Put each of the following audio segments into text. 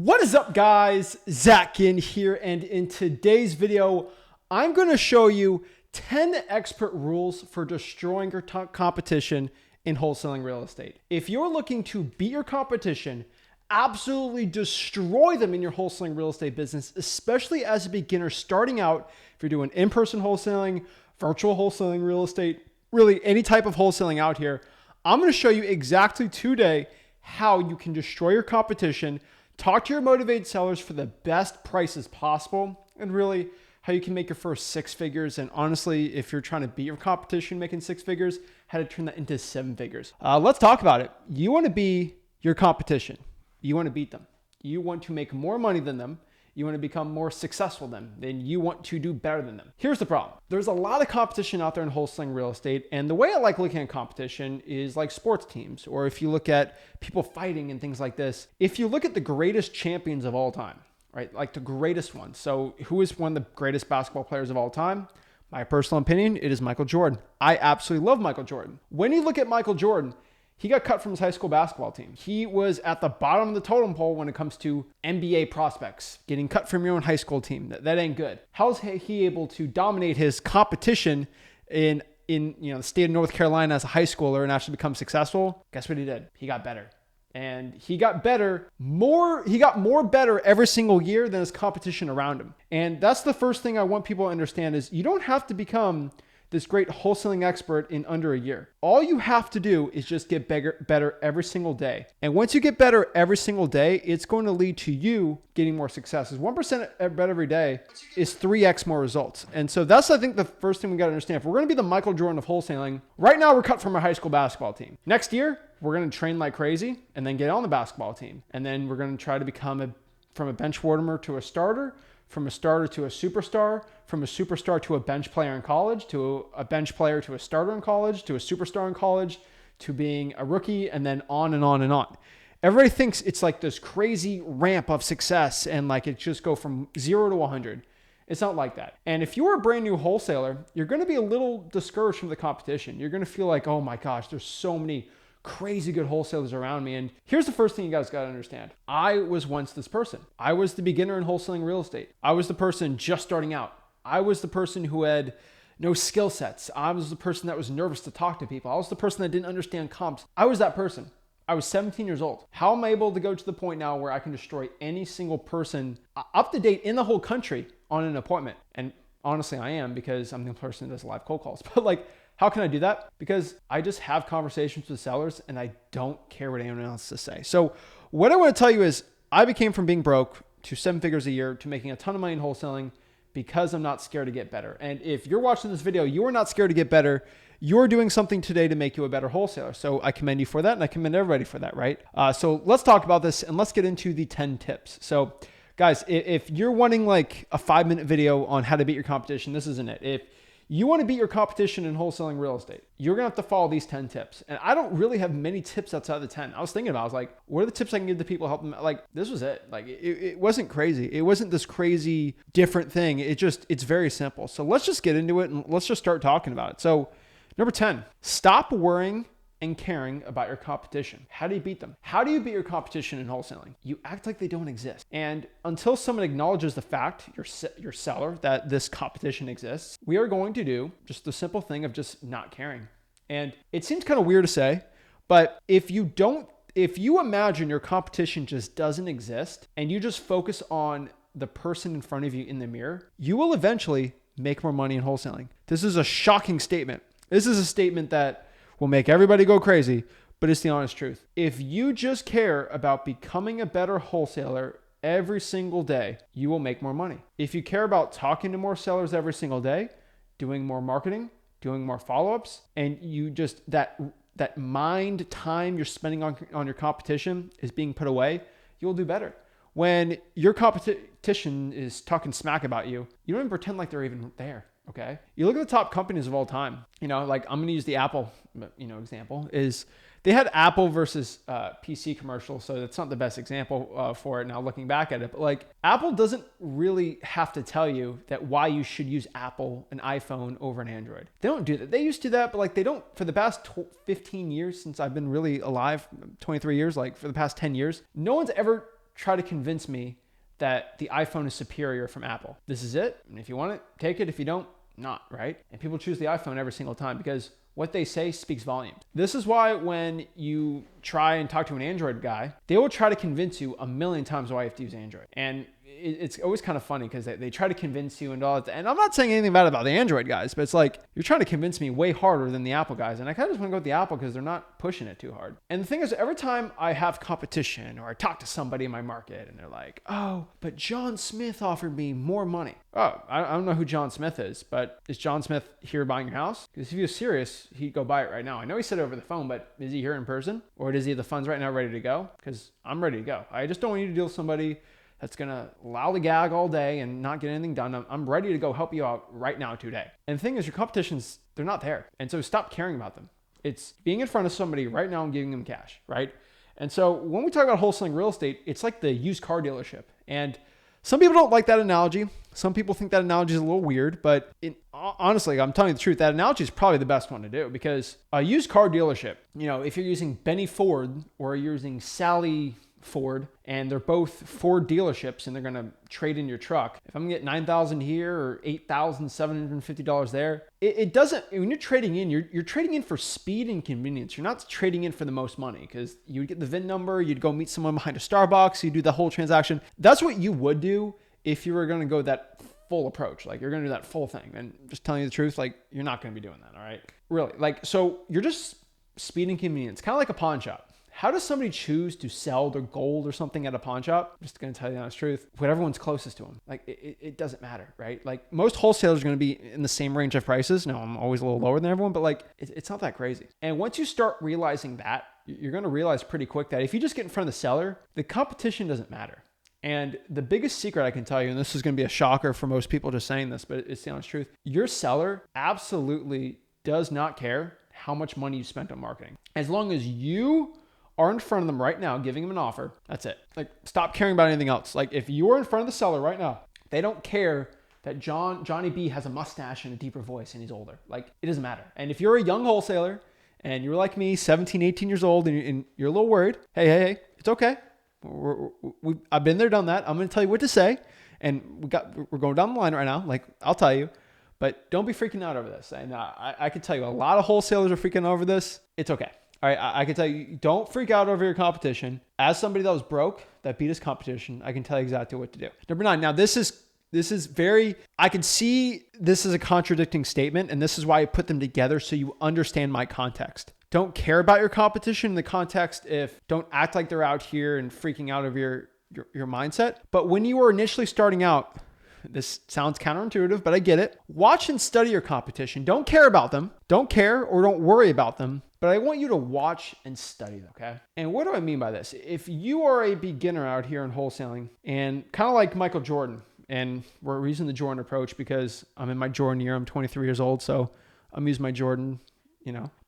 What is up, guys? Ginn here, and in today's video, I'm going to show you 10 expert rules for destroying your competition in wholesaling real estate. If you're looking to beat your competition, absolutely destroy them in your wholesaling real estate business, especially as a beginner starting out, if you're doing in-person wholesaling, virtual wholesaling real estate, really any type of wholesaling out here, I'm going to show you exactly today how you can destroy your competition, talk to your motivated sellers for the best prices possible, and really how you can make your first 6 figures. And honestly, if you're trying to beat your competition making 6 figures, how to turn that into 7 figures. Let's talk about it. You want to be your competition. You want to beat them. You want to make more money than them. You want to become more successful than them. Then you want to do better than them. Here's the problem. There's a lot of competition out there in wholesaling real estate. And the way I like looking at competition is like sports teams, or if you look at people fighting and things like this. If you look at the greatest champions of all time, right? Like the greatest ones. So who is one of the greatest basketball players of all time? My personal opinion, it is Michael Jordan. I absolutely love Michael Jordan. When you look at Michael Jordan, he got cut from his high school basketball team. He was at the bottom of the totem pole when it comes to NBA prospects. Getting cut from your own high school team, that ain't good. How is he able to dominate his competition in the state of North Carolina as a high schooler and actually become successful? Guess what he did? He got better. And he got more better every single year than his competition around him. And that's the first thing I want people to understand is you don't have to become this great wholesaling expert in under a year. All you have to do is just get better every single day. And once you get better every single day, it's going to lead to you getting more successes. 1% better every day is 3x more results. And so that's, I think, the first thing we got to understand. If we're going to be the Michael Jordan of wholesaling, right now we're cut from our high school basketball team. Next year, we're going to train like crazy and then get on the basketball team. And then we're going to try to become from a bench warmer to a starter, from a starter to a superstar, from a superstar to a bench player in college, to a bench player to a starter in college, to a superstar in college, to being a rookie, and then on and on and on. Everybody thinks it's like this crazy ramp of success and like it just go from 0 to 100. It's not like that. And if you're a brand new wholesaler, you're going to be a little discouraged from the competition. You're going to feel like, oh my gosh, there's so many crazy good wholesalers around me. And here's the first thing you guys got to understand. I was once this person. I was the beginner in wholesaling real estate. I was the person just starting out. I was the person who had no skill sets. I was the person that was nervous to talk to people. I was the person that didn't understand comps. I was that person. I was 17 years old. How am I able to go to the point now where I can destroy any single person up to date in the whole country on an appointment? And honestly, I am, because I'm the person that does live cold calls. But like, how can I do that? Because I just have conversations with sellers and I don't care what anyone else has to say. So what I want to tell you is I became from being broke to 7 figures a year to making a ton of money in wholesaling because I'm not scared to get better. And if you're watching this video, you are not scared to get better. You're doing something today to make you a better wholesaler. So I commend you for that, and I commend everybody for that, right? So let's talk about this and let's get into the 10 tips. So guys, if you're wanting like a 5-minute video on how to beat your competition, this isn't it. If you want to beat your competition in wholesaling real estate, you're going to have to follow these 10 tips. And I don't really have many tips outside of the 10. I was thinking about, I was like, what are the tips I can give to people, help them? Like, this was it. Like, it wasn't crazy. It wasn't this crazy different thing. It's very simple. So let's just get into it and let's just start talking about it. So number 10, stop worrying and caring about your competition. How do you beat them? How do you beat your competition in wholesaling? You act like they don't exist. And until someone acknowledges the fact, your seller, that this competition exists, we are going to do just the simple thing of just not caring. And it seems kind of weird to say, but if you imagine your competition just doesn't exist and you just focus on the person in front of you in the mirror, you will eventually make more money in wholesaling. This is a shocking statement. This is a statement that will make everybody go crazy, but it's the honest truth. If you just care about becoming a better wholesaler every single day, you will make more money. If you care about talking to more sellers every single day, doing more marketing, doing more follow-ups, and you just, that mind time you're spending on your competition is being put away, you'll do better. When your competition is talking smack about you, you don't even pretend like they're even there. Okay. You look at the top companies of all time, like I'm going to use the Apple, example is they had Apple versus PC commercial. So that's not the best example for it now looking back at it, but like Apple doesn't really have to tell you that why you should use Apple, an iPhone over an Android. They don't do that. They used to do that, but like they don't for the past 15 years since I've been really alive, 23 years, like for the past 10 years, no one's ever try to convince me that the iPhone is superior from Apple. This is it. And if you want it, take it. If you don't, not, right? And people choose the iPhone every single time because what they say speaks volumes. This is why when you try and talk to an Android guy, they will try to convince you a million times why you have to use Android. And it's always kind of funny because they try to convince you and all that. And I'm not saying anything bad about the Android guys, but it's like, you're trying to convince me way harder than the Apple guys. And I kind of just want to go with the Apple because they're not pushing it too hard. And the thing is, every time I have competition or I talk to somebody in my market and they're like, oh, but John Smith offered me more money. Oh, I don't know who John Smith is, but is John Smith here buying your house? Because if he was serious, he'd go buy it right now. I know he said it over the phone, but is he here in person? Or does he have the funds right now ready to go? Because I'm ready to go. I just don't want you to deal with somebody that's going to lollygag all day and not get anything done. I'm ready to go help you out right now today. And the thing is, your competitions, they're not there. And so stop caring about them. It's being in front of somebody right now and giving them cash, right? And so when we talk about wholesaling real estate, it's like the used car dealership. And some people don't like that analogy. Some people think that analogy is a little weird, but honestly, I'm telling you the truth, that analogy is probably the best one to do because a used car dealership, if you're using Benny Ford or you're using Sally Ford and they're both Ford dealerships and they're going to trade in your truck. If I'm going to get $9,000 here or $8,750 there, it doesn't, when you're trading in, you're trading in for speed and convenience. You're not trading in for the most money because you would get the VIN number, you'd go meet someone behind a Starbucks, you do the whole transaction. That's what you would do if you were going to go that full approach. Like you're going to do that full thing. And just telling you the truth, like you're not going to be doing that. All right. Really. Like, so you're just speed and convenience, kind of like a pawn shop. How does somebody choose to sell their gold or something at a pawn shop? I'm just going to tell you the honest truth. Whatever's closest to them. Like it doesn't matter, right? Like most wholesalers are going to be in the same range of prices. No, I'm always a little lower than everyone, but like it's not that crazy. And once you start realizing that, you're going to realize pretty quick that if you just get in front of the seller, the competition doesn't matter. And the biggest secret I can tell you, and this is going to be a shocker for most people just saying this, but it's the honest truth. Your seller absolutely does not care how much money you spent on marketing. As long as you are in front of them right now, giving them an offer, that's it. Like, stop caring about anything else. Like, if you are in front of the seller right now, they don't care that Johnny B has a mustache and a deeper voice and he's older. Like, it doesn't matter. And if you're a young wholesaler and you're like me, 17, 18 years old, and you're a little worried, hey, it's okay. I've been there, done that. I'm going to tell you what to say. And we're going down the line right now. Like, I'll tell you, but don't be freaking out over this. And I can tell you a lot of wholesalers are freaking out over this. It's okay. All right, I can tell you, don't freak out over your competition. As somebody that was broke, that beat his competition, I can tell you exactly what to do. Number 9, now this is very, I can see this is a contradicting statement, and this is why I put them together so you understand my context. Don't care about your competition in the context if don't act like they're out here and freaking out over your mindset. But when you are initially starting out, this sounds counterintuitive, but I get it. Watch and study your competition. Don't care about them. Don't care or don't worry about them. But I want you to watch and study them, okay? And what do I mean by this? If you are a beginner out here in wholesaling and kind of like Michael Jordan, and we're using the Jordan approach because I'm in my Jordan year, I'm 23 years old, so I'm using my Jordan,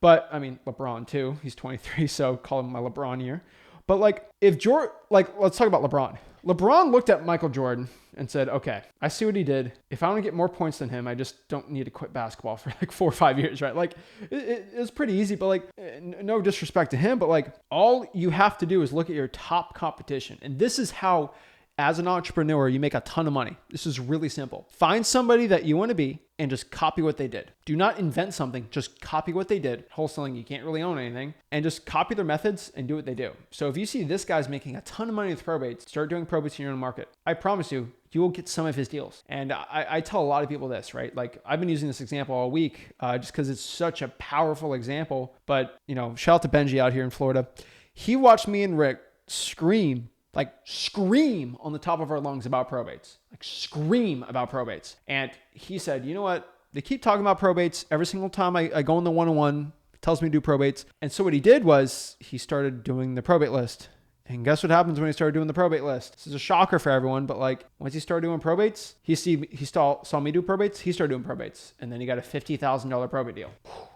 But I mean, LeBron too, he's 23, so call him my LeBron year. But like if Jordan, let's talk about LeBron. LeBron looked at Michael Jordan and said, okay, I see what he did. If I want to get more points than him, I just don't need to quit basketball for like 4 or 5 years, right? Like it's pretty easy, but like no disrespect to him, but like all you have to do is look at your top competition. And this is how, as an entrepreneur, you make a ton of money. This is really simple. Find somebody that you want to be and just copy what they did. Do not invent something. Just copy what they did. Wholesaling, you can't really own anything. And just copy their methods and do what they do. So if you see this guy's making a ton of money with probates, start doing probates in your own market. I promise you, you will get some of his deals. And I tell a lot of people this, right? Like I've been using this example all week just because it's such a powerful example. But, shout out to Benji out here in Florida. He watched me and Rick scream on the top of our lungs about probates, scream about probates. And he said, you know what? They keep talking about probates every single time I go in the one-on-one, tells me to do probates. And so what he did was he started doing the probate list. And guess what happens when he started doing the probate list? This is a shocker for everyone, but like once he started doing probates, he saw me do probates, he started doing probates. And then he got a $50,000 probate deal.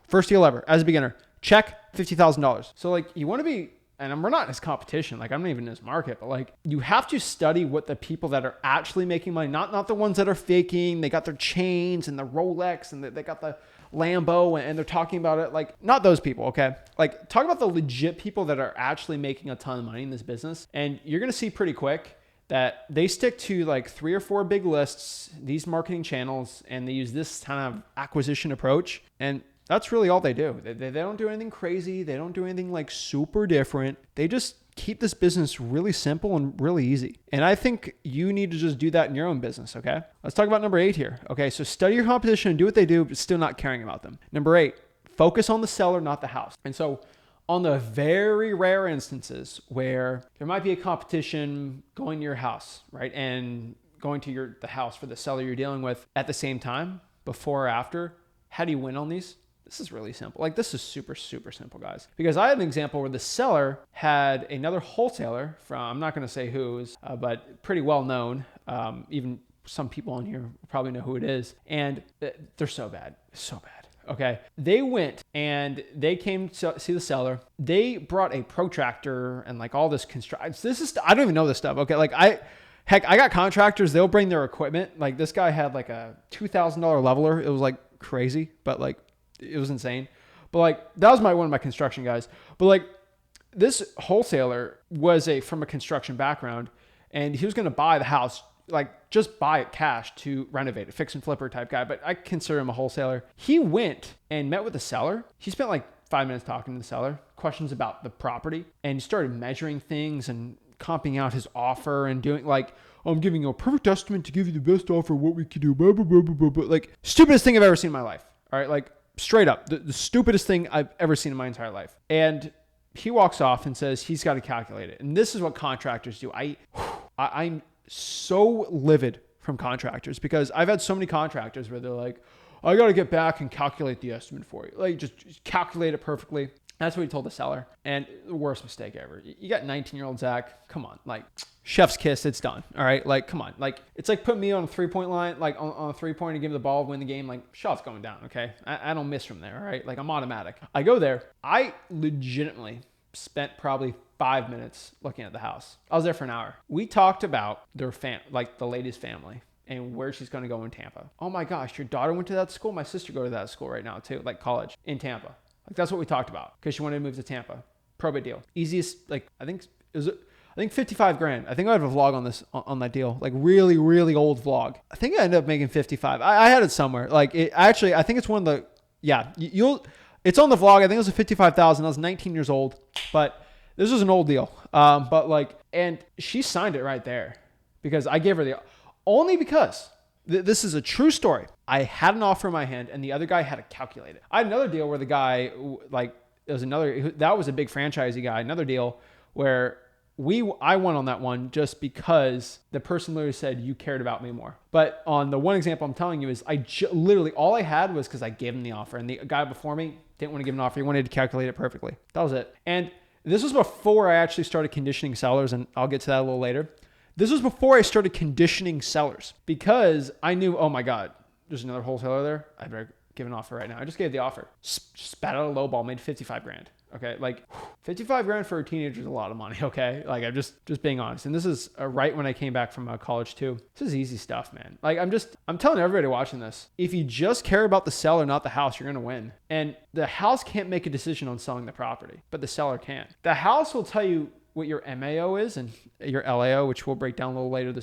First deal ever as a beginner. Check, $50,000. So like you want to be, and we're not in his competition, like I'm not even in his market, but like you have to study what the people that are actually making money, not the ones that are faking, they got their chains and the Rolex and they got the Lambo and they're talking about it. Like, not those people, okay? Like, talk about the legit people that are actually making a ton of money in this business. And you're going to see pretty quick that they stick to like 3 or 4 big lists, these marketing channels, and they use this kind of acquisition approach. And that's really all they do. They don't do anything crazy. They don't do anything like super different. They just keep this business really simple and really easy. And I think you need to just do that in your own business, okay? Let's talk about number 8 here. Okay, so study your competition and do what they do, but still not caring about them. Number 8, focus on the seller, not the house. And so on the very rare instances where there might be a competition going to your house, right? And going to the house for the seller you're dealing with at the same time, before or after, how do you win on these? This is really simple. Like, this is super, super simple, guys. Because I have an example where the seller had another wholesaler from, I'm not going to say who's, but pretty well known. Even some people on here probably know who it is. And they're so bad. So bad. Okay. They went and they came to see the seller. They brought a protractor and like all this construction. I don't even know this stuff. Okay. Like I got contractors. They'll bring their equipment. Like this guy had like a $2,000 leveler. It was like crazy, but like, it was insane. But like, that was one of my construction guys. But like, this wholesaler was from a construction background, and he was going to buy the house, like just buy it cash to renovate it, fix and flipper type guy. But I consider him a wholesaler. He went and met with the seller. He spent like 5 minutes talking to the seller, questions about the property, and started measuring things and comping out his offer and doing like, oh, I'm giving you a perfect estimate to give you the best offer, what we could do, blah, blah, blah, blah, blah. Like, stupidest thing I've ever seen in my life. All right. Like, straight up, the stupidest thing I've ever seen in my entire life. And he walks off and says he's got to calculate it. And this is what contractors do. I'm so livid from contractors because I've had so many contractors where they're like, I got to get back and calculate the estimate for you. Like, just calculate it perfectly. That's what he told the seller. And the worst mistake ever. You got 19-year-old Zach. Come on. Like, chef's kiss. It's done. All right. Like, come on. Like, it's like putting me on a 3-point line, like on a 3-point and give the ball, win the game. Like, shot's going down. Okay. I don't miss from there. All right. Like, I'm automatic. I go there. I legitimately spent probably 5 minutes looking at the house. I was there for an hour. We talked about their like the lady's family and where she's going to go in Tampa. Oh my gosh. Your daughter went to that school. My sister go to that school right now too. Like college in Tampa. Like, that's what we talked about because she wanted to move to Tampa. Probate deal. Easiest, like, I think 55 grand. I think I have a vlog on this, on that deal. Like, really, really old vlog. I think I ended up making 55. I had it somewhere. Like, I think it's one of the, yeah, it's on the vlog. I think it was a 55,000. I was 19 years old, but this was an old deal. But like, and she signed it right there because I gave her only because this is a true story. I had an offer in my hand and the other guy had to calculate it. I had another deal where the guy, like, that was a big franchisee guy. Another deal where I won on that one just because the person literally said, you cared about me more. But on the one example I'm telling you is literally all I had was because I gave him the offer and the guy before me didn't want to give an offer. He wanted to calculate it perfectly. That was it. And this was before I actually started conditioning sellers, and I'll get to that a little later. This was before I started conditioning sellers because I knew, oh my God, there's another wholesaler there. I better give an offer right now. I just gave the offer. Spat out a low ball, made 55 grand. Okay. Like 55 grand for a teenager is a lot of money. Okay. Like, I'm just being honest. And this is right when I came back from college too. This is easy stuff, man. Like, I'm telling everybody watching this, if you just care about the seller, not the house, you're going to win. And the house can't make a decision on selling the property, but the seller can. The house will tell you what your MAO is and your LAO, which we'll break down a little later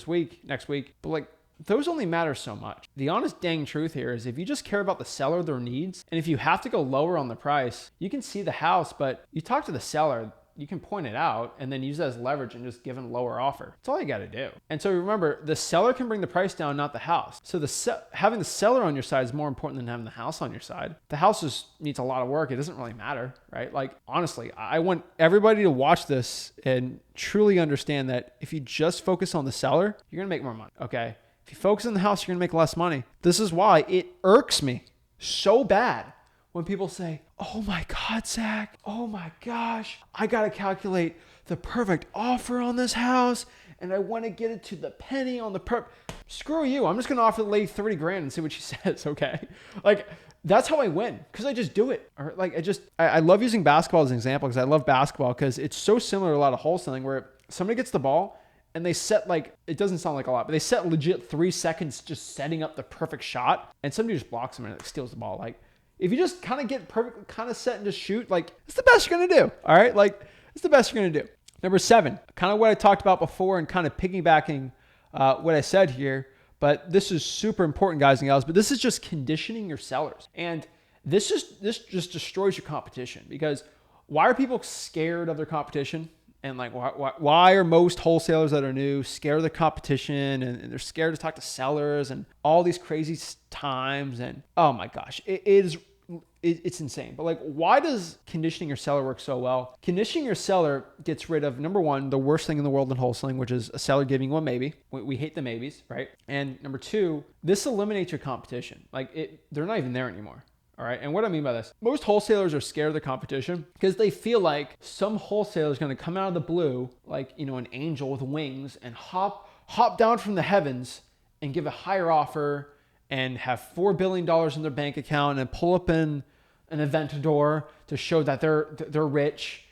next week. But like, those only matter so much. The honest dang truth here is if you just care about the seller, their needs, and if you have to go lower on the price, you can see the house, but you talk to the seller, you can point it out and then use that as leverage and just give them a lower offer. That's all you got to do. And so remember, the seller can bring the price down, not the house. So having the seller on your side is more important than having the house on your side. The house just needs a lot of work. It doesn't really matter, right? Like, honestly, I want everybody to watch this and truly understand that if you just focus on the seller, you're going to make more money. Okay. If you focus on the house, you're going to make less money. This is why it irks me so bad when people say, oh my God, Zach, oh my gosh, I got to calculate the perfect offer on this house and I want to get it to the penny on the Screw you. I'm just going to offer the lady 30 grand and see what she says. Okay. Like, that's how I win because I just do it. Or like, I love using basketball as an example because I love basketball because it's so similar to a lot of wholesaling where somebody gets the ball and they set, like, it doesn't sound like a lot, but they set legit 3 seconds just setting up the perfect shot and somebody just blocks them and it steals the ball. Like, if you just kind of get perfect, kind of set and just shoot, like it's the best you're going to do. All right. Like it's the best you're going to do. Number 7, kind of what I talked about before and kind of piggybacking what I said here, but this is super important, guys and gals, but this is just conditioning your sellers. And this just destroys your competition, because why are people scared of their competition? And like, why are most wholesalers that are new scared of the competition, and they're scared to talk to sellers and all these crazy times? And oh my gosh, it's insane. But like, why does conditioning your seller work so well? Conditioning your seller gets rid of, number 1, the worst thing in the world in wholesaling, which is a seller giving you a maybe. We hate the maybes, right? And number 2, this eliminates your competition. Like they're not even there anymore. All right. And what I mean by this, most wholesalers are scared of the competition because they feel like some wholesaler is going to come out of the blue, like, you know, an angel with wings, and hop down from the heavens and give a higher offer and have $4 billion in their bank account and pull up in an event door to show that they're rich,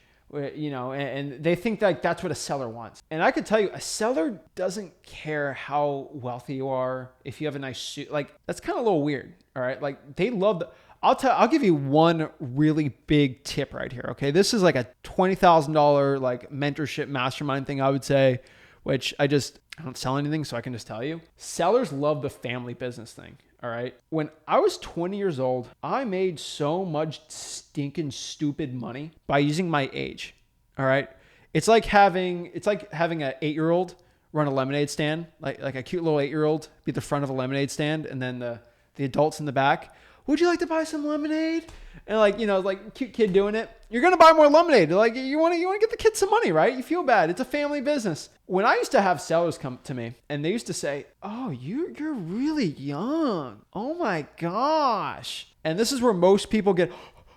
you know, and they think that that's what a seller wants. And I could tell you, a seller doesn't care how wealthy you are. If you have a nice suit, like that's kind of a little weird. All right. Like they love I'll give you one really big tip right here. Okay. This is like a $20,000 like mentorship mastermind thing, I would say, which I don't sell anything, so I can just tell you. Sellers love the family business thing. All right. When I was 20 years old, I made so much stinking stupid money by using my age. All right. It's like having an 8-year-old run a lemonade stand, like a cute little 8-year-old be at the front of a lemonade stand, and then the adults in the back. Would you like to buy some lemonade? And like, you know, like cute kid doing it. You're going to buy more lemonade. Like you want to get the kids some money, right? You feel bad. It's a family business. When I used to have sellers come to me and they used to say, "Oh, you're really young. Oh my gosh." And this is where most people get,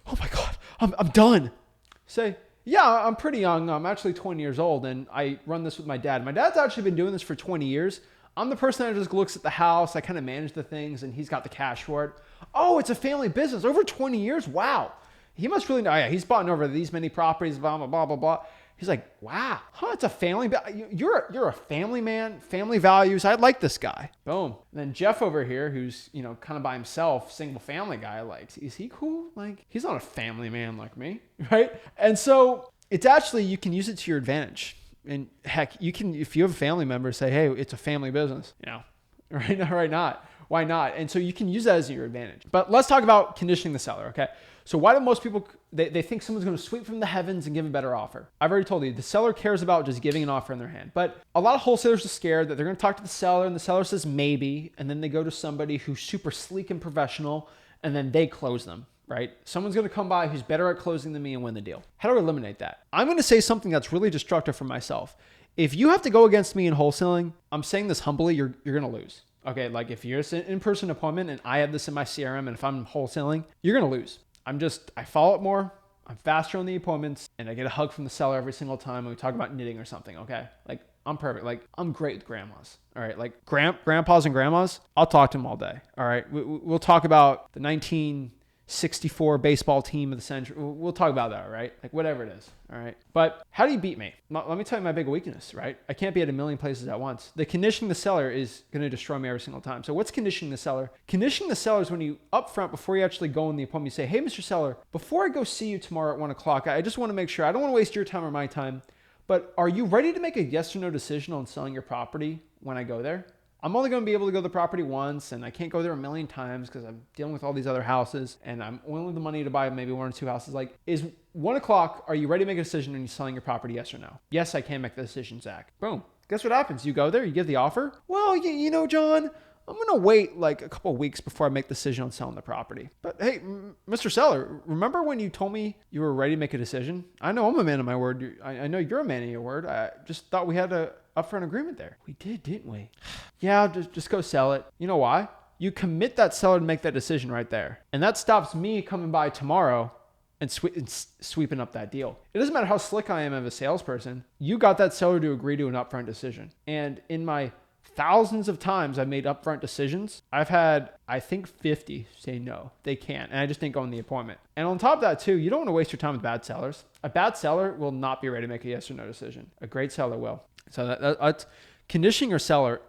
"Oh my God, I'm done." Say, "Yeah, I'm pretty young. I'm actually 20 years old and I run this with my dad. My dad's actually been doing this for 20 years. I'm the person that just looks at the house. I kind of manage the things and he's got the cash for it." "Oh, it's a family business. Over 20 years? Wow. He must really know. Oh, yeah, he's bought over these many properties, blah, blah, blah, blah, blah." He's like, "Wow, it's a family. You're a family man, family values. I like this guy." Boom. And then Jeff over here, who's, you know, kind of by himself, single family guy, like, is he cool? Like, he's not a family man like me, right? And so it's actually, you can use it to your advantage. And heck, you can, if you have a family member, say, "Hey, it's a family business," you know, right? Right? Not. Why not? And so you can use that as your advantage. But let's talk about conditioning the seller, okay? So why do most people, they think someone's going to sweep from the heavens and give a better offer? I've already told you, the seller cares about just giving an offer in their hand. But a lot of wholesalers are scared that they're going to talk to the seller and the seller says maybe, and then they go to somebody who's super sleek and professional, and then they close them, right? Someone's going to come by who's better at closing than me and win the deal. How do I eliminate that? I'm going to say something that's really destructive for myself. If you have to go against me in wholesaling, I'm saying this humbly, you're going to lose. Okay, like if you're an in-person appointment and I have this in my CRM and if I'm wholesaling, you're going to lose. I follow up more, I'm faster on the appointments, and I get a hug from the seller every single time when we talk about knitting or something, okay? Like I'm perfect. Like I'm great with grandmas, all right? Like grandpas and grandmas, I'll talk to them all day, all right? We'll talk about the 1964 baseball team of the century. We'll talk about that, right? Like whatever it is, all right? But how do you beat me? Let me tell you my big weakness, right? I can't be at a million places at once. The conditioning the seller is going to destroy me every single time. So what's conditioning the seller? Conditioning the seller is when you upfront, before you actually go in the appointment, you say, "Hey, Mr. Seller, before I go see you tomorrow at 1 o'clock, I just want to make sure, I don't want to waste your time or my time, but are you ready to make a yes or no decision on selling your property when I go there? I'm only going to be able to go to the property once, and I can't go there a million times because I'm dealing with all these other houses, and I'm only with the money to buy maybe 1 or 2 houses. Like, is 1 o'clock, are you ready to make a decision on you selling your property, yes or no?" "Yes, I can make the decision, Zach." Boom. Guess what happens? You go there, you give the offer. "Well, you know, John, I'm going to wait like a couple of weeks before I make the decision on selling the property. But hey, Mr. Seller, remember when you told me you were ready to make a decision? I know I'm a man of my word. I know you're a man of your word. I just thought we had a upfront agreement there." "We did, didn't we?" "Yeah, just go sell it." You know why? You commit that seller to make that decision right there. And that stops me coming by tomorrow and sweeping up that deal. It doesn't matter how slick I am as a salesperson. You got that seller to agree to an upfront decision. And in my thousands of times I've made upfront decisions, I've had, I think, 50 say no, they can't. And I just didn't go in the appointment. And on top of that too, you don't want to waste your time with bad sellers. A bad seller will not be ready to make a yes or no decision. A great seller will. So that's conditioning your seller.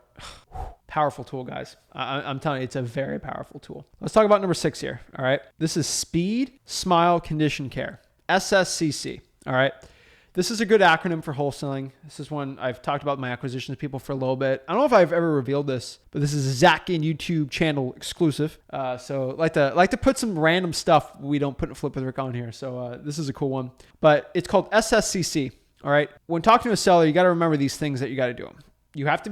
Powerful tool, guys. I'm telling you, it's a very powerful tool. Let's talk about number 6 here. All right. This is Speed, Smile, Condition Care. SSCC. All right. This is a good acronym for wholesaling. This is one I've talked about my acquisitions people for a little bit. I don't know if I've ever revealed this, but this is a Zach Ginn YouTube channel exclusive. So like to put some random stuff we don't put in Flip with Rick on here. So this is a cool one, but it's called SSCC. All right. When talking to a seller, you got to remember these things that you got to do. You have to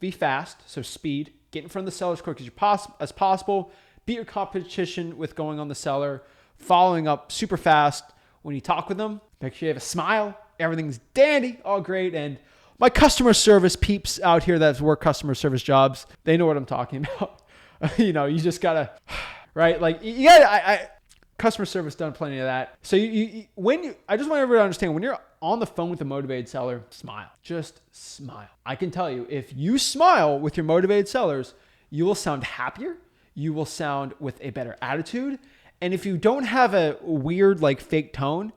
be fast. So speed, get in front of the seller as quick as possible. Beat your competition with going on the seller, following up super fast. When you talk with them, make sure you have a smile. Everything's dandy, all great. And my customer service peeps out here that work customer service jobs, they know what I'm talking about. You just gotta, right? Like you gotta, customer service done plenty of that. So I just want everybody to understand, when you're on the phone with a motivated seller, smile. Just smile. I can tell you, if you smile with your motivated sellers, you will sound happier. You will sound with a better attitude. And if you don't have a weird, like fake tone,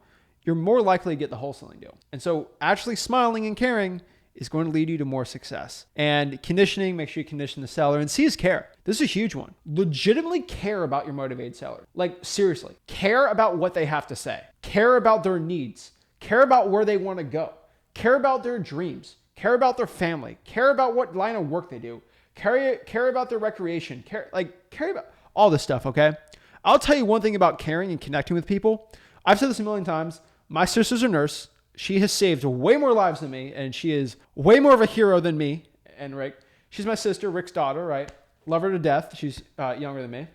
you're more likely to get the wholesaling deal. And so actually smiling and caring is going to lead you to more success. And conditioning, make sure you condition the seller. And C is care. This is a huge one. Legitimately care about your motivated seller. Like seriously, care about what they have to say. Care about their needs. Care about where they want to go. Care about their dreams. Care about their family. Care about what line of work they do. Care about their recreation. Care about all this stuff, okay? I'll tell you one thing about caring and connecting with people. I've said this a million times. My sister's a nurse. She has saved way more lives than me, and she is way more of a hero than me and Rick. She's my sister, Rick's daughter, right? Love her to death. She's younger than me.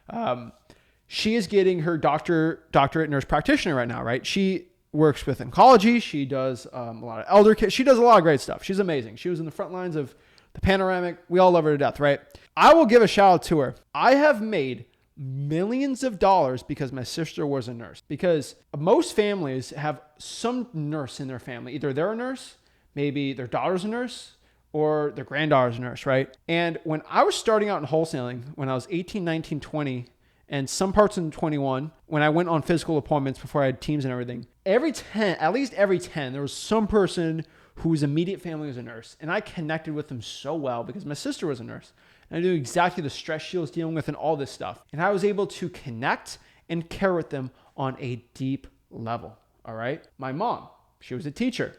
She is getting her doctorate nurse practitioner right now, right? She works with oncology. She does a lot of elder care. She does a lot of great stuff. She's amazing. She was in the front lines of the panoramic. We all love her to death, right? I will give a shout out to her. I have made millions of dollars because my sister was a nurse. Because most families have some nurse in their family. Either they're a nurse, maybe their daughter's a nurse, or their granddaughter's a nurse, right? And when I was starting out in wholesaling, when I was 18, 19, 20, and some parts in 21, when I went on physical appointments before I had teams and everything, at least every 10, there was some person whose immediate family was a nurse. And I connected with them so well because my sister was a nurse. And I knew exactly the stress she was dealing with and all this stuff. And I was able to connect and care with them on a deep level. All right. My mom, she was a teacher.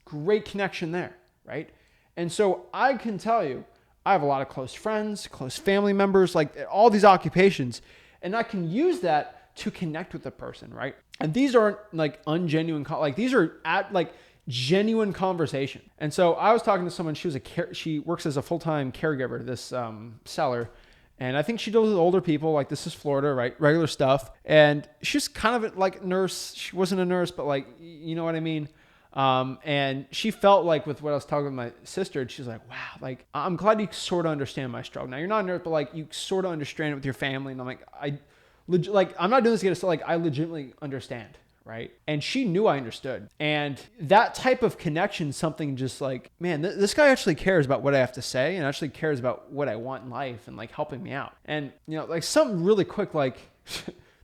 Great connection there. Right. And so I can tell you, I have a lot of close friends, close family members, like all these occupations. And I can use that to connect with the person. Right. And these aren't like ungenuine, these are genuine conversation. And so I was talking to someone, she works as a full-time caregiver to this seller. And I think she deals with older people, like this is Florida, right? Regular stuff. And she's kind of like a nurse. She wasn't a nurse, but like, you know what I mean? And she felt like with what I was talking with my sister, she's like, wow, like I'm glad you sort of understand my struggle. Now you're not a nurse, but like you sort of understand it with your family. And I'm like, I'm not doing this to get us, like I legitimately understand. Right. And she knew I understood. And that type of connection, something just like, man, this guy actually cares about what I have to say and actually cares about what I want in life and like helping me out. And, like something really quick, like,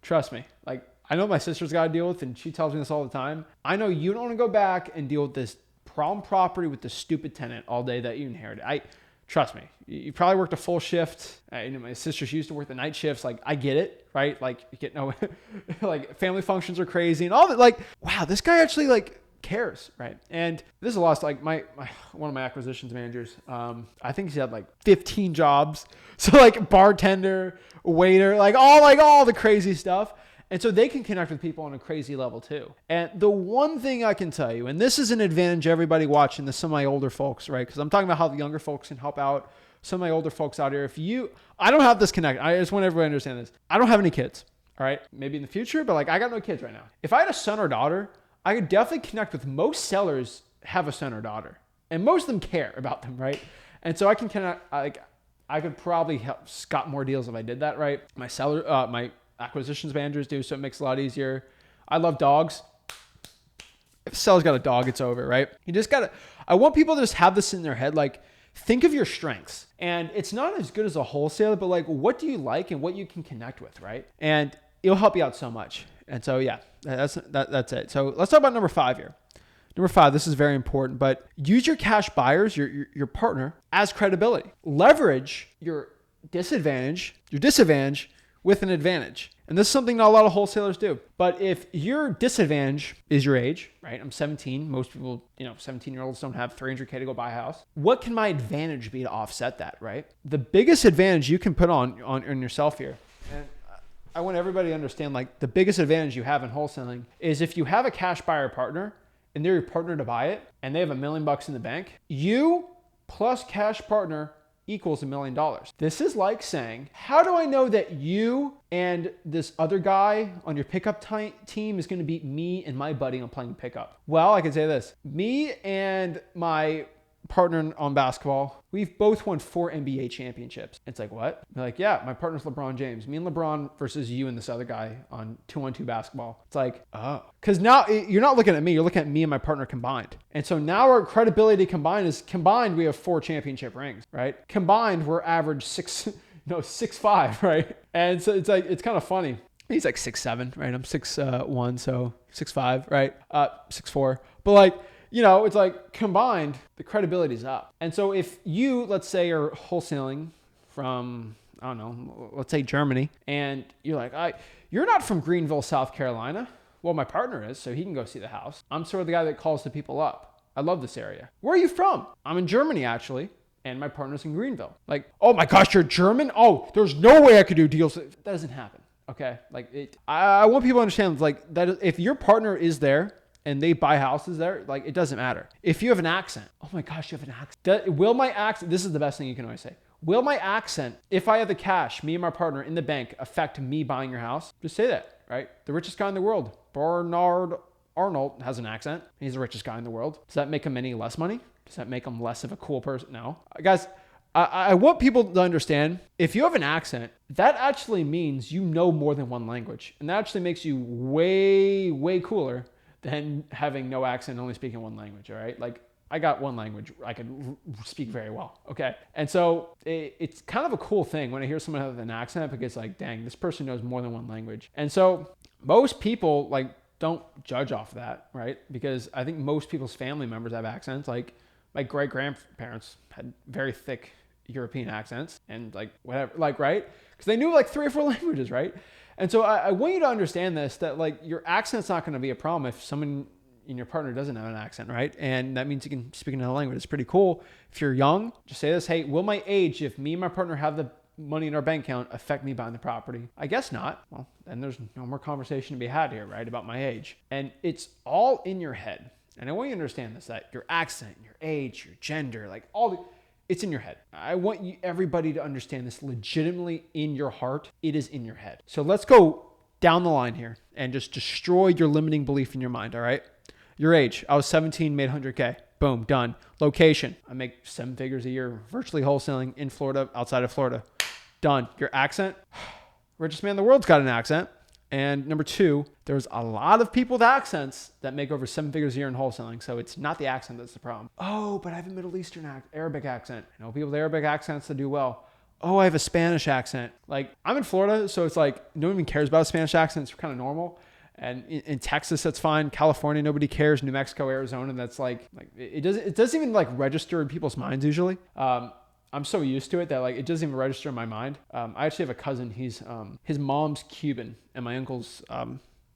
trust me, like I know my sister's got to deal with, and she tells me this all the time. I know you don't want to go back and deal with this problem property with the stupid tenant all day that you inherited. Trust me, you probably worked a full shift. My sister, she used to work the night shifts. Like, I get it, right? Like, you get no, like family functions are crazy and all that. Like, wow, this guy actually like cares, right? And this is a lot. Like one of my acquisitions managers, I think he had like 15 jobs. So like bartender, waiter, like all the crazy stuff. And so they can connect with people on a crazy level too. And the one thing I can tell you, and this is an advantage everybody watching this, some of my older folks, right? Because I'm talking about how the younger folks can help out some of my older folks out here. I don't have this connect. I just want everybody to understand this. I don't have any kids, all right? Maybe in the future, but like I got no kids right now. If I had a son or daughter, I could definitely connect with most sellers have a son or daughter. And most of them care about them, right? And so I can connect, I could probably help Scott more deals if I did that, right? My acquisitions managers do, so it makes it a lot easier. I love dogs. If a seller's got a dog, it's over, right? I want people to just have this in their head, like think of your strengths. And it's not as good as a wholesaler, but like what do you like and what you can connect with, right? And it'll help you out so much. And so yeah, that's it. So let's talk about number 5 here. Number 5, this is very important, but use your cash buyers, your partner, as credibility. Leverage your disadvantage with an advantage. And this is something not a lot of wholesalers do. But if your disadvantage is your age, right? I'm 17. Most people, 17-year-olds don't have $300K to go buy a house. What can my advantage be to offset that, right? The biggest advantage you can put on yourself here, and I want everybody to understand, like, the biggest advantage you have in wholesaling is if you have a cash buyer partner and they're your partner to buy it and they have $1 million in the bank, you plus cash partner equals $1 million. This is like saying, how do I know that you and this other guy on your pickup team is going to beat me and my buddy on playing pickup? Well, I can say this. Me and my partner on basketball, we've both won 4 NBA championships. It's like, what? They're like, yeah, my partner's LeBron James. Me and LeBron versus you and this other guy on 2-on-2 basketball. It's like, oh. Because now you're not looking at me, you're looking at me and my partner combined. And so now our credibility combined, we have 4 championship rings, right? Combined, we're average 6'5", right? And so it's like, it's kind of funny. He's like 6'7", right? I'm 6'1", so 6'5", right? 6'4". But like, it's like combined, the credibility is up. And so if you, let's say, are wholesaling from, I don't know, let's say Germany, and you're like, you're not from Greenville, South Carolina. Well, my partner is, so he can go see the house. I'm sort of the guy that calls the people up. I love this area. Where are you from? I'm in Germany, actually. And my partner's in Greenville. Like, oh my gosh, you're German? Oh, there's no way I could do deals. That doesn't happen. Okay. Like, I want people to understand, like, that if your partner is there, and they buy houses there, like, it doesn't matter. If you have an accent, oh my gosh, you have an accent. Will my accent, this is the best thing you can always say. Will my accent, if I have the cash, me and my partner in the bank, affect me buying your house? Just say that, right? The richest guy in the world, Bernard Arnault, has an accent. He's the richest guy in the world. Does that make him any less money? Does that make him less of a cool person? No. Guys, I want people to understand, if you have an accent, that actually means you know more than one language. And that actually makes you way, way cooler than having no accent, only speaking one language, all right? Like, I got one language I can speak very well, okay? And so it's kind of a cool thing when I hear someone have an accent, because like, dang, this person knows more than one language. And so most people, like, don't judge off of that, right? Because I think most people's family members have accents. Like, my great-grandparents had very thick European accents and like whatever, like, right? Because they knew like 3 or 4 languages, right? And so I want you to understand this, that like your accent's not going to be a problem if someone in your partner doesn't have an accent, right? And that means you can speak another language. It's pretty cool. If you're young, just say this, hey, will my age, if me and my partner have the money in our bank account, affect me buying the property? I guess not. Well, then there's no more conversation to be had here, right? About my age. And it's all in your head. And I want you to understand this, that your accent, your age, your gender, like it's in your head. I want everybody to understand this legitimately in your heart. It is in your head. So let's go down the line here and just destroy your limiting belief in your mind, all right? Your age. I was 17, made 100K. Boom, done. Location. I make 7 figures a year, virtually wholesaling in Florida, outside of Florida. Done. Your accent. Richest man in the world's got an accent. And number 2, there's a lot of people with accents that make over 7 figures a year in wholesaling. So it's not the accent that's the problem. Oh, but I have a Middle Eastern Arabic accent. I know people with Arabic accents that do well. Oh, I have a Spanish accent. Like, I'm in Florida, so it's like no one even cares about a Spanish accent. It's kind of normal. And in Texas, that's fine. California, nobody cares. New Mexico, Arizona, that's like it doesn't even like register in people's minds usually. I'm so used to it that like it doesn't even register in my mind. I actually have a cousin. He's his mom's Cuban and my uncle's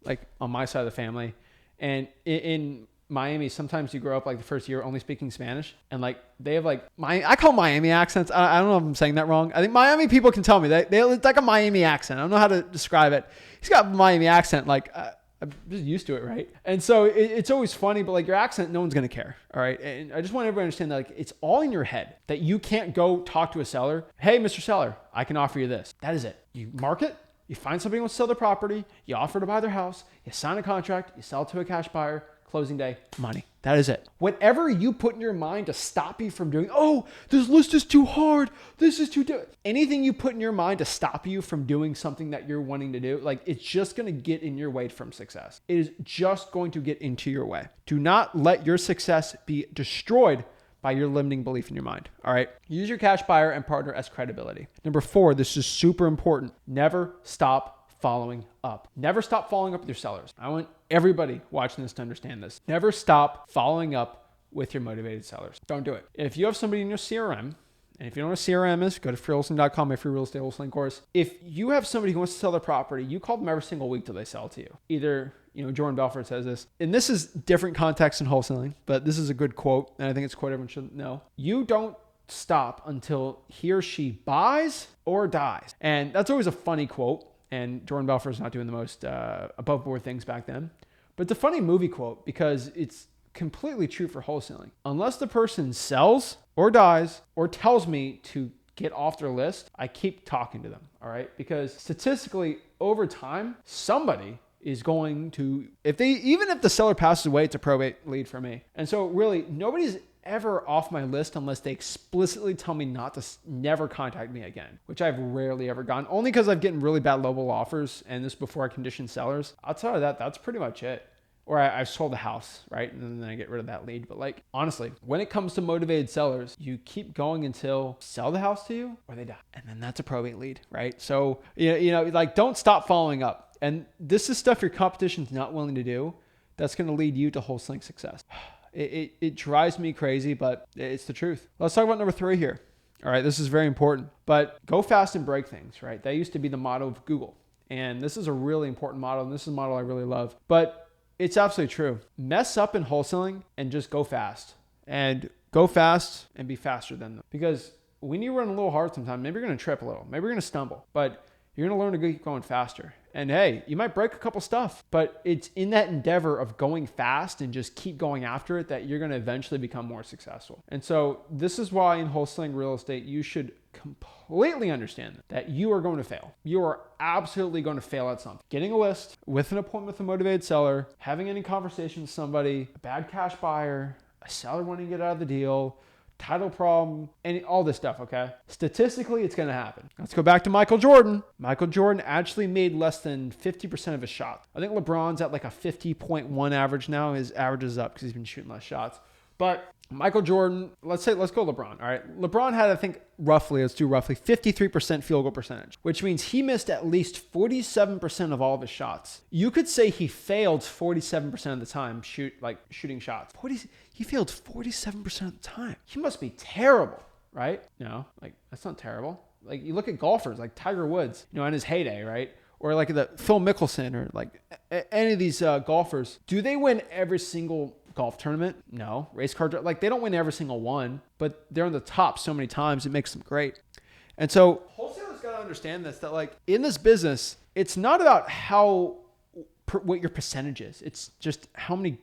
like on my side of the family. And in Miami, sometimes you grow up like the first year only speaking Spanish, and like they have like I call Miami accents. I don't know if I'm saying that wrong. I think Miami people can tell me that it's like a Miami accent. I don't know how to describe it. He's got a Miami accent. Like I'm just used to it, right? And so it's always funny, but like your accent, no one's gonna care, all right? And I just want everybody to understand that like it's all in your head, that you can't go talk to a seller. Hey, Mr. Seller, I can offer you this. That is it. You market. You find somebody who wants to sell their property. You offer to buy their house. You sign a contract. You sell it to a cash buyer. Closing day, money. That is it. Whatever you put in your mind to stop you from doing, oh, this list is too hard. This is too difficult. Anything you put in your mind to stop you from doing something that you're wanting to do, like it's just going to get in your way from success. It is just going to get into your way. Do not let your success be destroyed by your limiting belief in your mind. All right. Use your cash buyer and partner as credibility. Number 4, this is super important. Never stop following up. Never stop following up with your sellers. I want everybody watching this to understand this. Never stop following up with your motivated sellers. Don't do it. If you have somebody in your CRM, and if you don't know what CRM is, go to freewholesaling.com, my free real estate wholesaling course. If you have somebody who wants to sell their property, you call them every single week till they sell it to you. Either, Jordan Belfort says this, and this is different context in wholesaling, but this is a good quote, and I think it's a quote everyone should know. You don't stop until he or she buys or dies. And that's always a funny quote. And Jordan Belfort's not doing the most above board things back then. But it's a funny movie quote because it's completely true for wholesaling. Unless the person sells or dies or tells me to get off their list, I keep talking to them. All right. Because statistically, over time, somebody is going to, even if the seller passes away, it's a probate lead for me. And so really, nobody's ever off my list unless they explicitly tell me never contact me again, which I've rarely ever gotten, only because I've gotten really bad low offers, and this before I condition sellers. Outside of that, that's pretty much it. Or I've sold a house, right? And then I get rid of that lead. But honestly, when it comes to motivated sellers, you keep going until sell the house to you or they die. And then that's a probate lead, right? So, don't stop following up. And this is stuff your competition's not willing to do. That's going to lead you to wholesaling success. It drives me crazy, but it's the truth. Let's talk about number 3 here. All right, this is very important, but go fast and break things, right? That used to be the motto of Google. And this is a really important model, and this is a model I really love. But it's absolutely true. Mess up in wholesaling and just go fast. And go fast and be faster than them. Because when you run a little hard sometimes, maybe you're going to trip a little. Maybe you're going to stumble. But you're going to learn to keep going faster. And hey, you might break a couple stuff, but it's in that endeavor of going fast and just keep going after it that you're going to eventually become more successful. And so this is why in wholesaling real estate, you should completely understand that you are going to fail. You are absolutely going to fail at something. Getting a list, with an appointment with a motivated seller, having any conversation with somebody, a bad cash buyer, a seller wanting to get out of the deal, title problem, and all this stuff, okay? Statistically, it's going to happen. Let's go back to Michael Jordan. Michael Jordan actually made less than 50% of his shots. I think LeBron's at like a 50.1 average now. His average is up because he's been shooting less shots. But Michaal Jordan, let's go LeBron, all right? LeBron had, I think, roughly 53% field goal percentage, which means he missed at least 47% of all of his shots. You could say he failed 47% of the time shooting shots. He failed 47% of the time. He must be terrible, right? That's not terrible. You look at golfers like Tiger Woods, in his heyday, right? Or like the Phil Mickelson or like any of these golfers. Do they win every single golf tournament? No. Race car, they don't win every single one, but they're on the top so many times, it makes them great. And so wholesalers got to understand this, that in this business, it's not about what your percentage is. It's just how many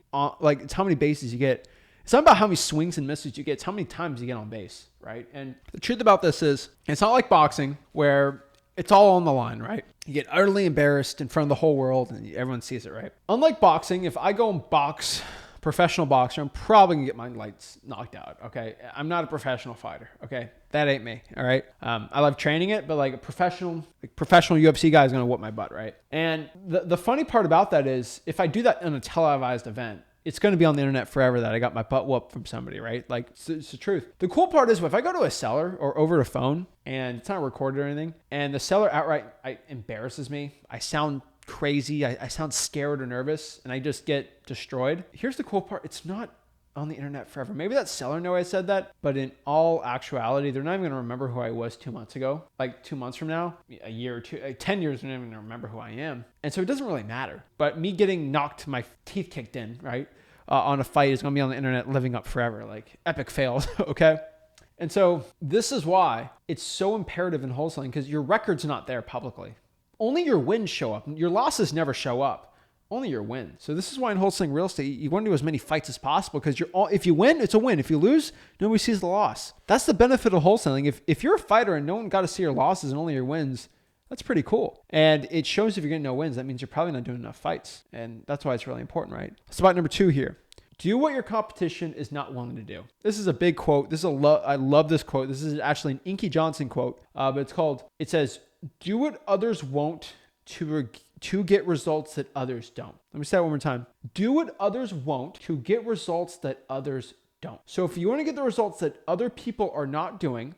bases you get. It's not about how many swings and misses you get. It's how many times you get on base, right? And the truth about this is it's not like boxing where it's all on the line, right? You get utterly embarrassed in front of the whole world and everyone sees it, right? Unlike boxing, if I go and box professional boxer, I'm probably gonna get my lights knocked out, okay? I'm not a professional fighter, okay? That ain't me, all right? I love training it, but a professional UFC guy is gonna whoop my butt, right? And the funny part about that is if I do that in a televised event, it's going to be on the internet forever that I got my butt whooped from somebody, right? It's the truth. The cool part is if I go to a seller or over the phone and it's not recorded or anything, and the seller outright embarrasses me, I sound crazy, I sound scared or nervous, and I just get destroyed. Here's the cool part. It's not on the internet forever. Maybe that seller know I said that, but in all actuality, they're not even going to remember who I was 2 months ago. 2 months from now, a year or two, 10 years, they're not even going to remember who I am. And so it doesn't really matter. But me getting knocked, my teeth kicked in, right, on a fight is going to be on the internet living up forever. Epic fails, okay? And so this is why it's so imperative in wholesaling, because your record's not there publicly. Only your wins show up. Your losses never show up. Only your wins. So this is why in wholesaling real estate, you want to do as many fights as possible, because if you win, it's a win. If you lose, nobody sees the loss. That's the benefit of wholesaling. If you're a fighter and no one got to see your losses and only your wins, that's pretty cool. And it shows if you're getting no wins, that means you're probably not doing enough fights. And that's why it's really important, right? Spot number 2 here. Do what your competition is not willing to do. This is a big quote. I love this quote. This is actually an Inky Johnson quote, but it says, do what others won't to get results that others don't. Let me say that one more time. Do what others won't to get results that others don't. So if you want to get the results that other people are not doing,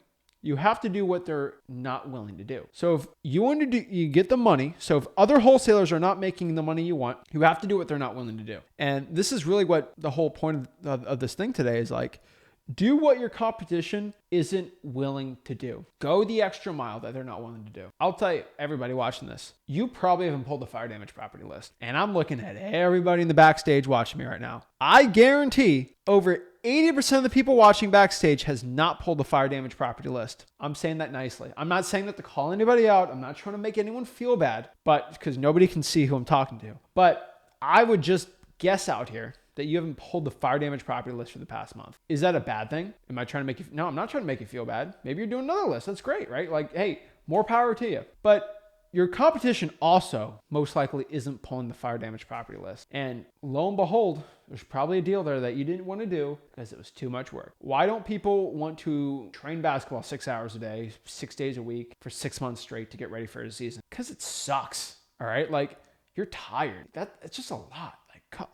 You have to do what they're not willing to do. So if you want to do, you get the money. So if other wholesalers are not making the money you want, you have to do what they're not willing to do. And this is really what the whole point of this thing today is like, do what your competition isn't willing to do. Go the extra mile that they're not willing to do. I'll tell you, everybody watching this, you probably haven't pulled the fire damage property list. And I'm looking at everybody in the backstage watching me right now. I guarantee over 80% of the people watching backstage has not pulled the fire damage property list. I'm saying that nicely. I'm not saying that to call anybody out. I'm not trying to make anyone feel bad, but because nobody can see who I'm talking to. But I would just guess out here that you haven't pulled the fire damage property list for the past month. Is that a bad thing? Am I trying to make you? No, I'm not trying to make you feel bad. Maybe you're doing another list. That's great, right? Like, hey, more power to you. But your competition also most likely isn't pulling the fire damage property list. And lo and behold, there's probably a deal there that you didn't want to do because it was too much work. Why don't people want to train basketball 6 hours a day, 6 days a week for 6 months straight to get ready for a season? Because it sucks, all right? Like, you're tired. It's just a lot.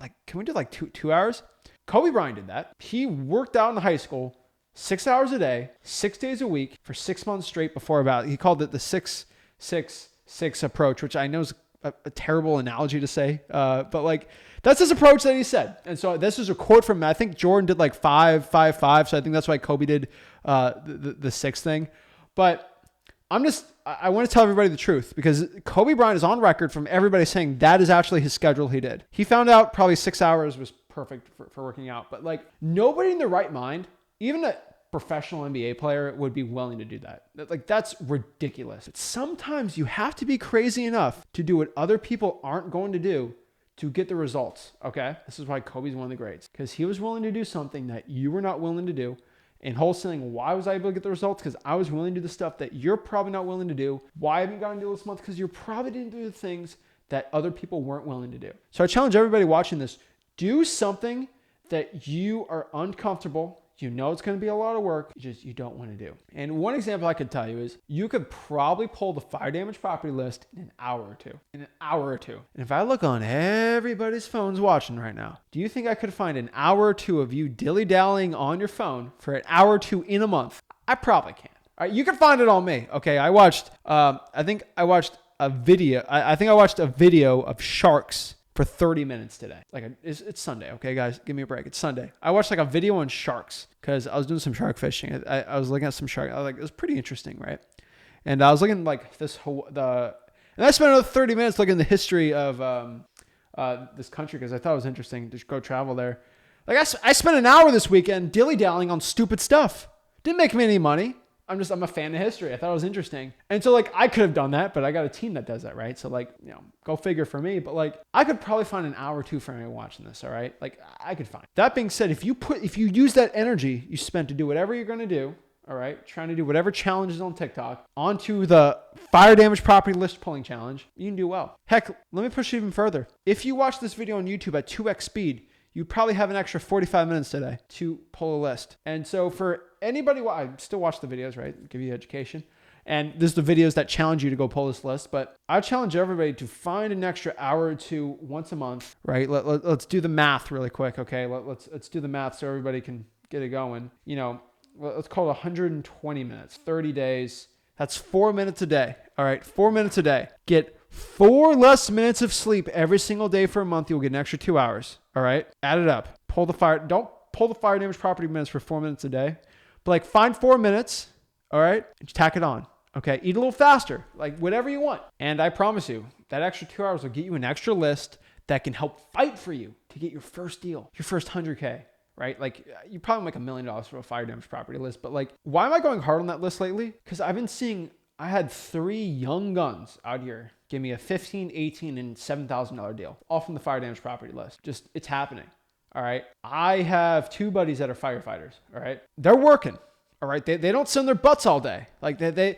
Like, can we do like two hours? Kobe Bryant did that. He worked out in high school 6 hours a day, 6 days a week for 6 months straight he called it the 6-6-6 approach, which I know is a terrible analogy to say. But like, that's his approach that he said. And so this is a quote from, I think Jordan did like 5-5-5. So I think that's why Kobe did the 6 thing. But I want to tell everybody the truth because Kobe Bryant is on record from everybody saying that is actually his schedule he did. He found out probably 6 hours was perfect for working out, but like nobody in their right mind, even a professional NBA player would be willing to do that. Like that's ridiculous. But sometimes you have to be crazy enough to do what other people aren't going to do to get the results, okay? This is why Kobe's one of the greats because he was willing to do something that you were not willing to do. In wholesaling, why was I able to get the results? Because I was willing to do the stuff that you're probably not willing to do. Why haven't you gotten a deal this month? Because you probably didn't do the things that other people weren't willing to do. So I challenge everybody watching this, do something that you are uncomfortable. You know it's going to be a lot of work, you don't want to do. And one example I could tell you is you could probably pull the fire damage property list in an hour or two. And if I look on everybody's phones watching right now, do you think I could find an hour or two of you dilly-dallying on your phone for an hour or two in a month? I probably can. All right, you can find it on me. Okay, I watched a video of sharks for 30 minutes today. It's Sunday, okay, guys? Give me a break. It's Sunday. I watched like a video on sharks because I was doing some shark fishing. I was looking at some shark. I was like, it was pretty interesting, right? And I was looking like and I spent another 30 minutes looking at the history of this country because I thought it was interesting to go travel there. Like I spent an hour this weekend dilly-dallying on stupid stuff. Didn't make me any money. I'm a fan of history. I thought it was interesting. And so like I could have done that, but I got a team that does that, right? So like, go figure for me. But like I could probably find an hour or two for anyone watching this, all right? Like I could find. That being said, if you use that energy you spent to do whatever you're going to do, all right, trying to do whatever challenges on TikTok onto the fire damage property list pulling challenge, you can do well. Heck, let me push it even further. If you watch this video on YouTube at 2x speed, you probably have an extra 45 minutes today to pull a list. And so for anybody, I still watch the videos, right? Give you education. And this is the videos that challenge you to go pull this list. But I challenge everybody to find an extra hour or two once a month, right? Let's do the math really quick, okay? Let's do the math so everybody can get it going. Let's call it 120 minutes, 30 days. That's 4 minutes a day. All right, 4 minutes a day. Get 4 less minutes of sleep every single day for a month. You'll get an extra 2 hours. All right, add it up. Don't pull the fire damage property minutes for 4 minutes a day, but like find 4 minutes. All right, and tack it on. Okay, eat a little faster, like whatever you want. And I promise you, that extra 2 hours will get you an extra list that can help fight for you to get your first deal, your first 100K. Right? Like you probably make $1 million for a fire damage property list, but like, why am I going hard on that list lately? Because I had 3 young guns out here give me a $15,000, $18,000, and $7,000 deal, all from the fire damage property list. Just, it's happening. All right. I have 2 buddies that are firefighters. All right. They're working. All right. They don't sit in their butts all day. Like they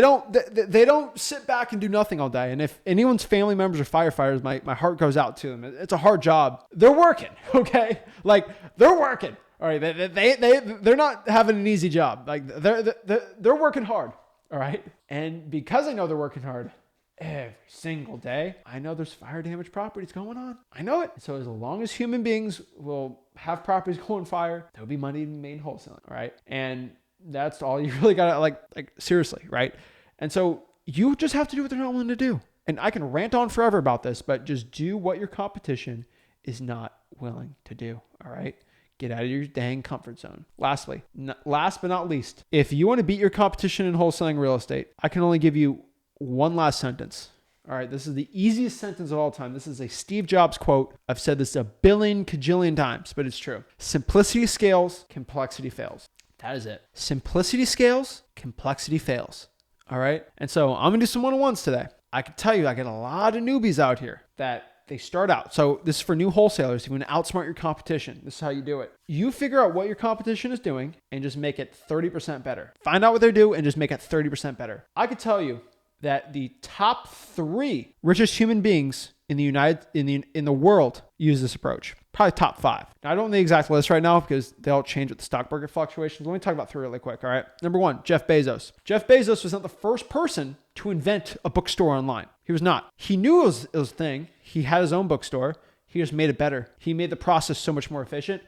don't sit back and do nothing all day. And if anyone's family members are firefighters, my heart goes out to them. It's a hard job. They're working. Okay. Like they're working. All right. They're not having an easy job. Like they're working hard. All right. And because I know they're working hard every single day, I know there's fire damage properties going on. I know it. So as long as human beings will have properties go on fire, there'll be money made in wholesaling. All right. And That's all you really got to like seriously, right? And so you just have to do what they're not willing to do. And I can rant on forever about this, but just do what your competition is not willing to do. All right. Get out of your dang comfort zone. Last but not least, if you want to beat your competition in wholesaling real estate, I can only give you one last sentence. All right. This is the easiest sentence of all time. This is a Steve Jobs quote. I've said this a billion kajillion times, but it's true. Simplicity scales, complexity fails. That is it. Simplicity scales, complexity fails. All right. And so I'm going to do some one-on-ones today. I can tell you, I get a lot of newbies out here that they start out. So this is for new wholesalers. If you want to outsmart your competition, this is how you do it. You figure out what your competition is doing and just make it 30% better. Find out what they do and just make it 30% better. I could tell you that the top 3 richest human beings in the world use this approach. Probably top 5. Now, I don't know the exact list right now because they all change with the stock market fluctuations. Let me talk about 3 really quick. All right. Number 1, Jeff Bezos. Jeff Bezos was not the first person to invent a bookstore online. He was not. He knew it was a thing. He had his own bookstore. He just made it better. He made the process so much more efficient.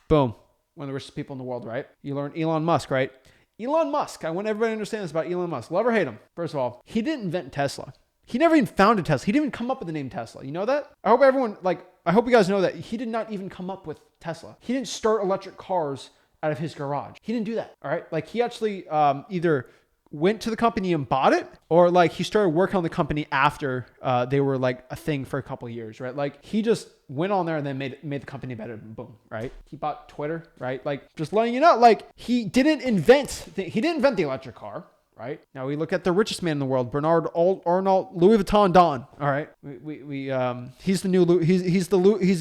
Boom. One of the richest people in the world, right? You learn Elon Musk, right? Elon Musk. I want everybody to understand this about Elon Musk. Love or hate him. First of all, he didn't invent Tesla. He never even founded Tesla. He didn't even come up with the name Tesla. You know that? I hope you guys know that he did not even come up with Tesla. He didn't start electric cars out of his garage. He didn't do that. All right. Like he actually either went to the company and bought it, or like he started working on the company after they were like a thing for a couple of years, right? Like he just went on there and then made the company better. Boom, right? He bought Twitter, right? Like just letting you know, like he didn't invent the electric car. Right now, we look at the richest man in the world, Bernard Arnault Louis Vuitton Don. All right, he's the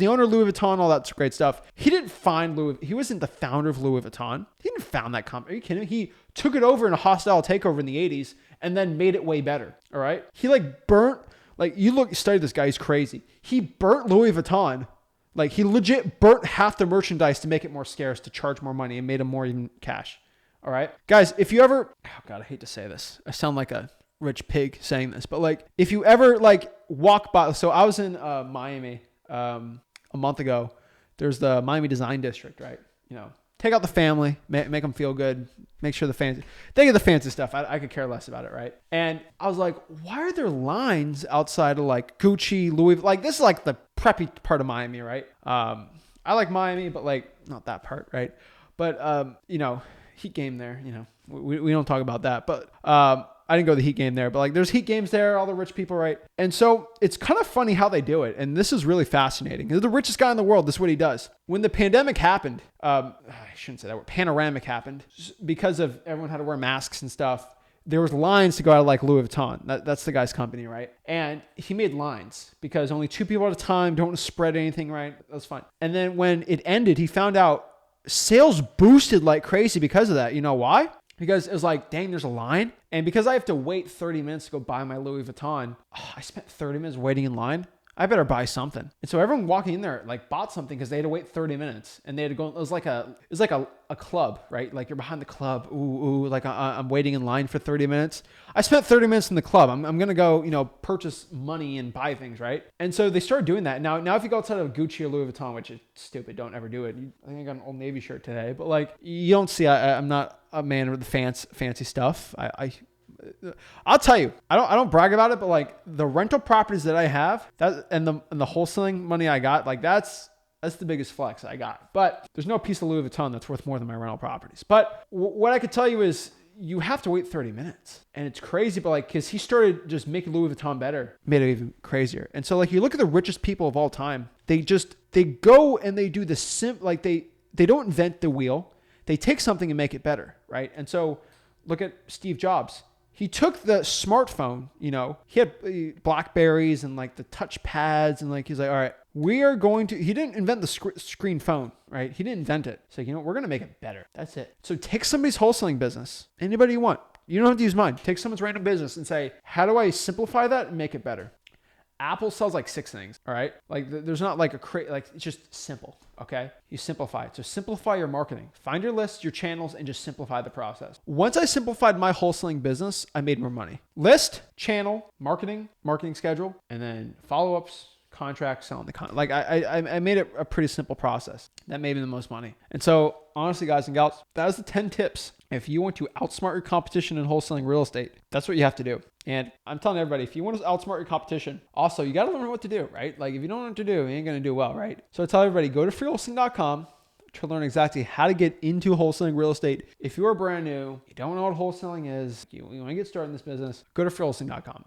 owner of Louis Vuitton. All that great stuff. He didn't find Louis. He wasn't the founder of Louis Vuitton. He didn't found that company. Are you kidding me? He took it over in a hostile takeover in the 80s and then made it way better. All right, he study this guy. He's crazy. He burnt Louis Vuitton. Like he legit burnt half the merchandise to make it more scarce, to charge more money, and made him more even cash. All right, guys, if you ever, oh God, I hate to say this. I sound like a rich pig saying this, but like, if you ever like walk by, so I was in Miami a month ago. There's the Miami Design District, right? You know, take out the family, make them feel good, make sure they get the fancy stuff. I could care less about it, right? And I was like, why are there lines outside of like Gucci, Louis? Like this is like the preppy part of Miami, right? I like Miami, but like not that part, right? But you know. Heat game there, you know, we don't talk about that, but I didn't go to the Heat game there, but like there's Heat games there, all the rich people, right? And so it's kind of funny how they do it. And this is really fascinating. They're the richest guy in the world. This is what he does. When the pandemic happened, I shouldn't say that word, panoramic happened, because of everyone had to wear masks and stuff. There was lines to go out of like Louis Vuitton. That's the guy's company, right? And he made lines because only 2 people at a time, don't want to spread anything, right? That's fine. And then when it ended, he found out sales boosted like crazy because of that. You know why? Because it was like, dang, there's a line. And because I have to wait 30 minutes to go buy my Louis Vuitton, I spent 30 minutes waiting in line. I better buy something. And so everyone walking in there like bought something because they had to wait 30 minutes and they had to go. It was like a club, right? Like you're behind the club. Ooh, like I'm waiting in line for 30 minutes. I spent 30 minutes in the club. I'm going to go, you know, purchase money and buy things, right? And so they started doing that. Now if you go outside of Gucci or Louis Vuitton, which is stupid, don't ever do it. I think I got an Old Navy shirt today, but like you don't see, I'm not a man with the fancy stuff. I'll tell you, I don't brag about it, but like the rental properties that I have, that and the wholesaling money I got, like that's the biggest flex I got. But there's no piece of Louis Vuitton that's worth more than my rental properties. But what I could tell you is you have to wait 30 minutes, and it's crazy. But like, because he started just making Louis Vuitton better, made it even crazier. And so like you look at the richest people of all time, they go and they do the they don't invent the wheel. They take something and make it better, right? And so look at Steve Jobs. He took the smartphone, you know, he had Blackberries and like the touch pads and like, he's like, all right, he didn't invent the screen phone, right? He didn't invent it. So, you know, we're going to make it better. That's it. So take somebody's wholesaling business, anybody you want. You don't have to use mine. Take someone's random business and say, how do I simplify that and make it better? Apple sells like 6 things, all right? Like there's not like it's just simple, okay? You simplify it. So simplify your marketing. Find your lists, your channels, and just simplify the process. Once I simplified my wholesaling business, I made more money. List, channel, marketing schedule, and then follow-ups, contracts, selling the content. Like I made it a pretty simple process. That made me the most money. And so honestly, guys and gals, that was the 10 tips If you want to outsmart your competition in wholesaling real estate, that's what you have to do. And I'm telling everybody, if you want to outsmart your competition, also, you got to learn what to do, right? Like if you don't know what to do, you ain't going to do well, right? So I tell everybody, go to freewholesaling.com to learn exactly how to get into wholesaling real estate. If you're brand new, you don't know what wholesaling is, you want to get started in this business, go to freewholesaling.com.